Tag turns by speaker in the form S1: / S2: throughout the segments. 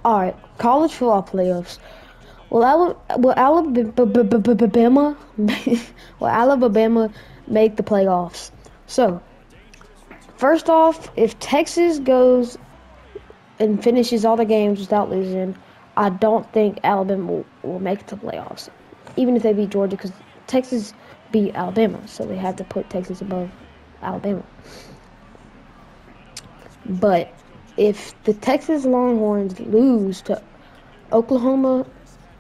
S1: All right, college football playoffs. Will Alabama will Alabama make the playoffs? So first off, if Texas goes and finishes all the games without losing, I don't think Alabama will make it to the playoffs, even if they beat Georgia, because Texas beat Alabama, so they have to put Texas above Alabama. But if the Texas Longhorns lose to Oklahoma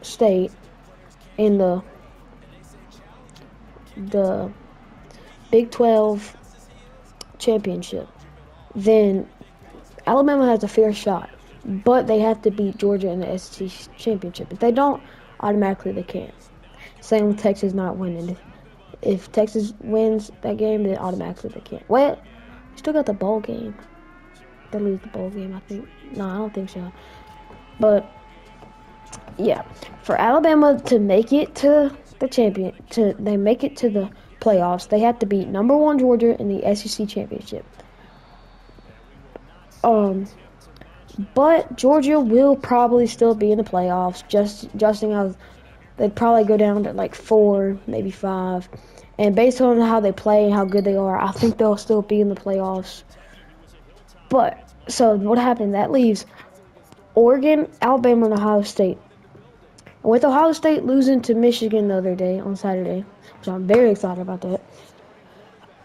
S1: State in the Big 12 championship, then Alabama has a fair shot, but they have to beat Georgia in the SEC championship. If they don't, automatically they can't. Same with Texas not winning. If Texas wins that game, then automatically they can't. Well, still got the bowl game. They lose the bowl game, I think. No, I don't think so. But yeah, for Alabama to make it to the they make it to the playoffs, they have to beat number 1 Georgia in the SEC championship. But Georgia will probably still be in the playoffs, just as they'd probably go down to like 4, maybe 5. And based on how they play and how good they are, I think they'll still be in the playoffs. But so what happened? That leaves Oregon, Alabama, and Ohio State. And with Ohio State losing to Michigan the other day on Saturday, which I'm very excited about that.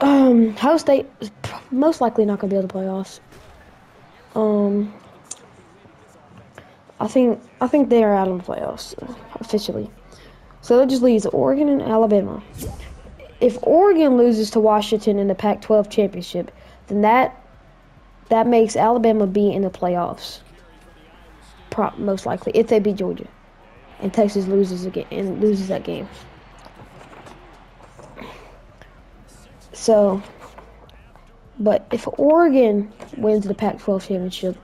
S1: Ohio State is most likely not going to be in the playoffs. I think they are out of the playoffs officially. So that just leaves Oregon and Alabama. If Oregon loses to Washington in the Pac-12 championship, then that makes Alabama be in the playoffs. Most likely, if they beat Georgia, and Texas loses that game. So, but if Oregon wins the Pac-12 championship,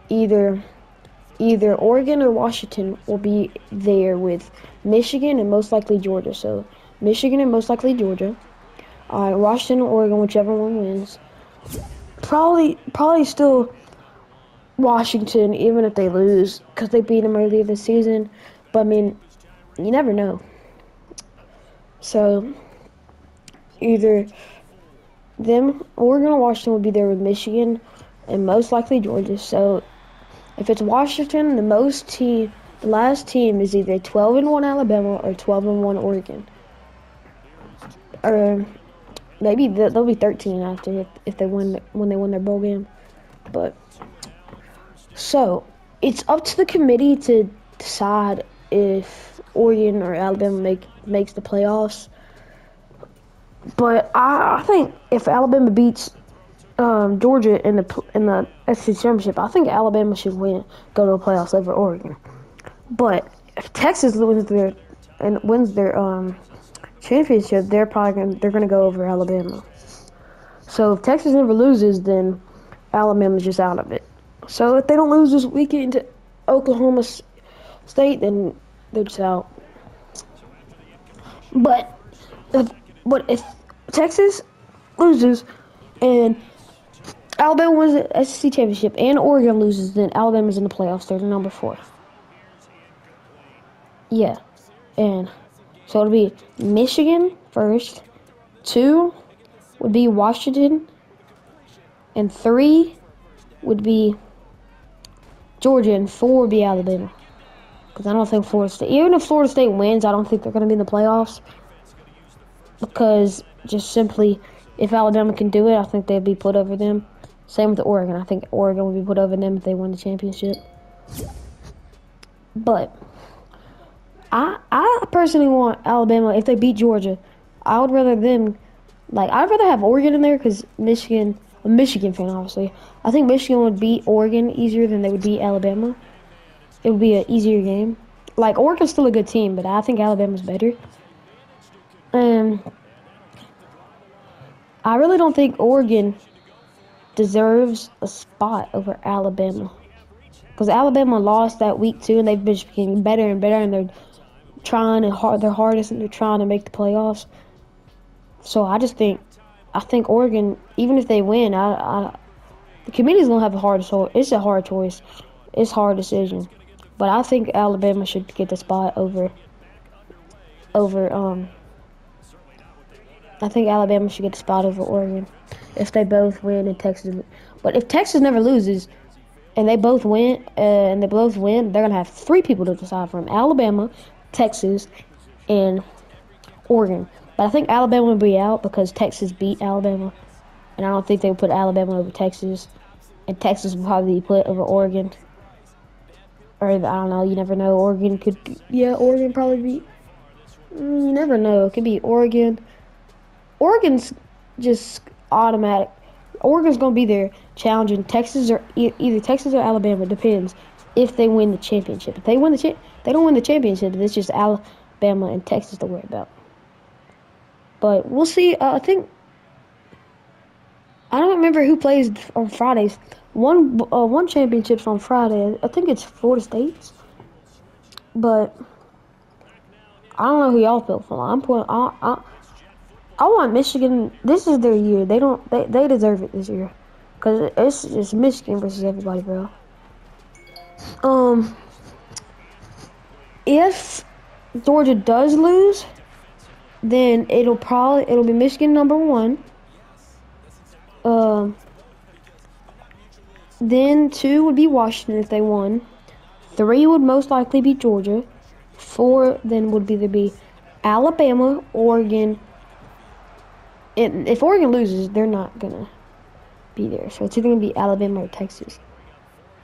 S1: either Oregon or Washington will be there with Michigan and most likely Georgia. So Michigan and most likely Georgia. Washington or Oregon, whichever one wins. Probably still Washington, even if they lose, because they beat them earlier this season. But I mean, you never know. So either them, Oregon or Washington will be there with Michigan and most likely Georgia. So if it's Washington, the last team is either 12-1 Alabama or 12-1 Oregon. Or maybe they'll be 13 after if they win when they win their bowl game. But so it's up to the committee to decide if Oregon or Alabama makes the playoffs. But I think if Alabama beats Georgia in the SEC championship, I think Alabama should go to the playoffs over Oregon. But if Texas wins their championship, they're gonna go over Alabama. So if Texas never loses, then Alabama's just out of it. So if they don't lose this weekend to Oklahoma State, then they're just out. But if Texas loses and Alabama wins the SEC championship and Oregon loses, then Alabama's in the playoffs. They're number 4. Yeah, and so it'll be Michigan first, 2 would be Washington, and 3 would be Georgia, and 4 would be Alabama. Because I don't think Florida State, even if Florida State wins, I don't think they're going to be in the playoffs. Because just simply, if Alabama can do it, I think they'd be put over them. Same with Oregon. I think Oregon would be put over them if they win the championship. But I personally want Alabama, if they beat Georgia, I would rather I'd rather have Oregon in there because Michigan, a Michigan fan, obviously. I think Michigan would beat Oregon easier than they would beat Alabama. It would be an easier game. Like, Oregon's still a good team, but I think Alabama's better. I really don't think Oregon deserves a spot over Alabama. Because Alabama lost that week, too, and they've been getting better and better, and they're trying their hardest, and they're trying to make the playoffs. So I think Oregon, even if they win, the committee's gonna have a hard choice. It's a hard choice. It's a hard decision. But I think Alabama should get the spot over I think Alabama should get the spot over Oregon if they both win and Texas. But if Texas never loses and they both win, they're gonna have 3 people to decide from: Alabama, Texas, and Oregon. But I think Alabama will be out because Texas beat Alabama, and I don't think they would put Alabama over Texas, and Texas will probably be put over Oregon. Or I don't know. You never know. Oregon could, Oregon probably beat. You never know. It could be Oregon. Oregon's just automatic. Oregon's gonna be there challenging Texas or either Texas or Alabama. Depends if they win the championship. If they win they don't win the championship. It's just Alabama and Texas to worry about. But we'll see. I think I don't remember who plays on Fridays. One championship's on Friday. I think it's Florida State's. But I don't know who y'all feel for. I want Michigan. This is their year. They deserve it this year, cause it's Michigan versus everybody, bro. If Georgia does lose, then it'll be Michigan #1. Then 2 would be Washington if they won. 3 would most likely be Georgia. 4 then would either be Alabama, Oregon. And if Oregon loses, they're not gonna be there. So it's either gonna be Alabama or Texas.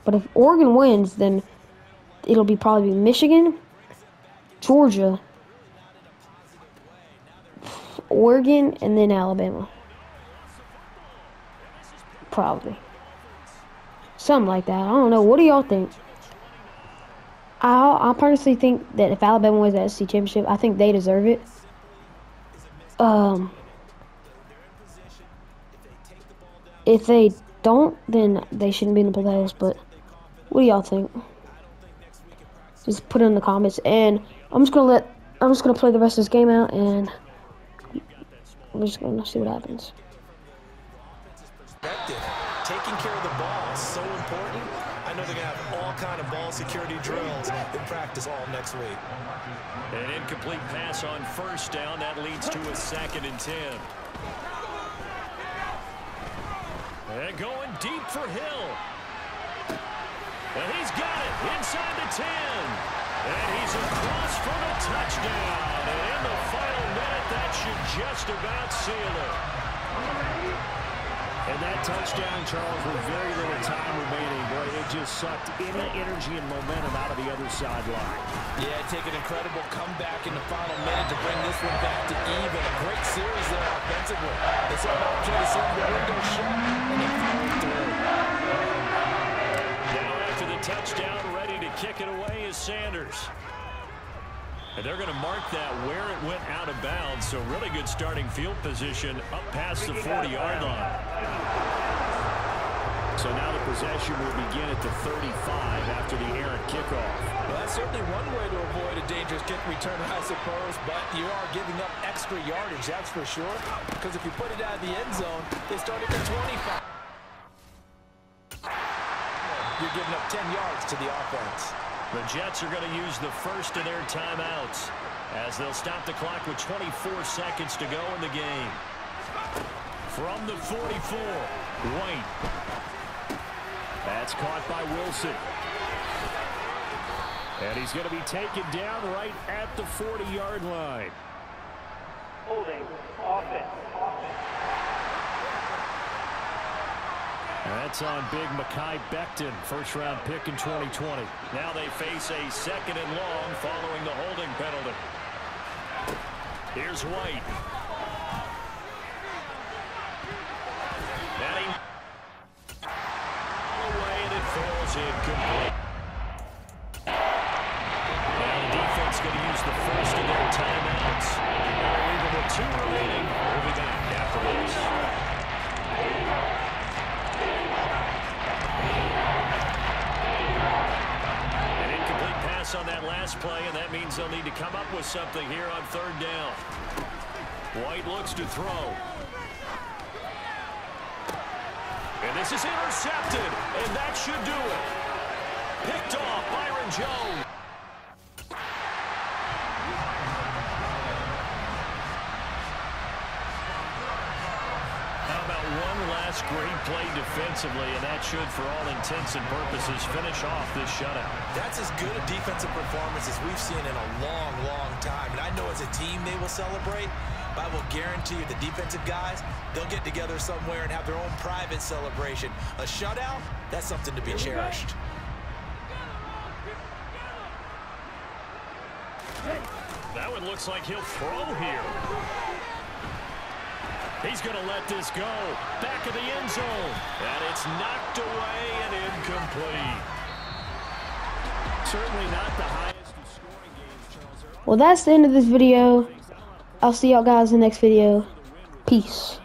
S1: But if Oregon wins, then it'll probably be Michigan, Georgia, Oregon, and then Alabama. Probably. Something like that. I don't know. What do y'all think? I personally think that if Alabama wins the SEC championship, I think they deserve it. If they don't, then they shouldn't be in the playoffs. But what do y'all think? Just put it in the comments, and I'm just gonna play the rest of this game out, and we're just gonna see what happens.
S2: Taking care of the ball is so important. I know they're gonna have all kind of ball security drills in practice all next week.
S3: An incomplete pass on first down. That leads to a 2nd and 10. And going deep for Hill. And he's got it inside the 10. And he's across for the touchdown. And in the final minute, that should just about seal it.
S4: And that touchdown, Charles, with very little time remaining, boy, it just sucked any energy and momentum out of the other sideline.
S2: Yeah, take an incredible comeback in the final minute to bring this one back to even. A great series there offensively. They saw an opportunity to slam the window shut, and they followed through.
S3: Now after the touchdown, ready to kick it away is Sanders. And they're going to mark that where it went out of bounds. So really good starting field position up past the 40-yard line.
S4: So now the possession will begin at the 35 after the errant kickoff.
S2: Well, that's certainly one way to avoid a dangerous kick return, I suppose. But you are giving up extra yardage, that's for sure. Because if you put it out of the end zone, they start at the 25. You're giving up 10 yards to the offense.
S3: The Jets are going to use the first of their timeouts as they'll stop the clock with 24 seconds to go in the game. From the 44, White. That's caught by Wilson. And he's going to be taken down right at the 40-yard line.
S5: Holding offense.
S3: That's on big Mekhi Becton, first-round pick in 2020. Now they face a 2nd and long following the holding penalty. Here's White. Manning. Away, and it falls incomplete. Now the defense going to use the first of their timeouts. They're with 2 remaining. We'll be back after this. On that last play, and that means they'll need to come up with something here on 3rd down. White looks to throw. And this is intercepted, and that should do it. Picked off Byron Jones. How about one last great play defensively, and that should, for all intents and purposes, finish off this shutout.
S2: That's as good a defensive performance as we've seen in a long, long time. And I know as a team they will celebrate, but I will guarantee you the defensive guys, they'll get together somewhere and have their own private celebration. A shutout, that's something to be cherished.
S3: That one looks like he'll throw here. He's going to let this go. Back of the end zone. And it's knocked away and incomplete. Certainly not the highest of scoring games, Charles.
S1: Well, that's the end of this video. I'll see y'all guys in the next video. Peace.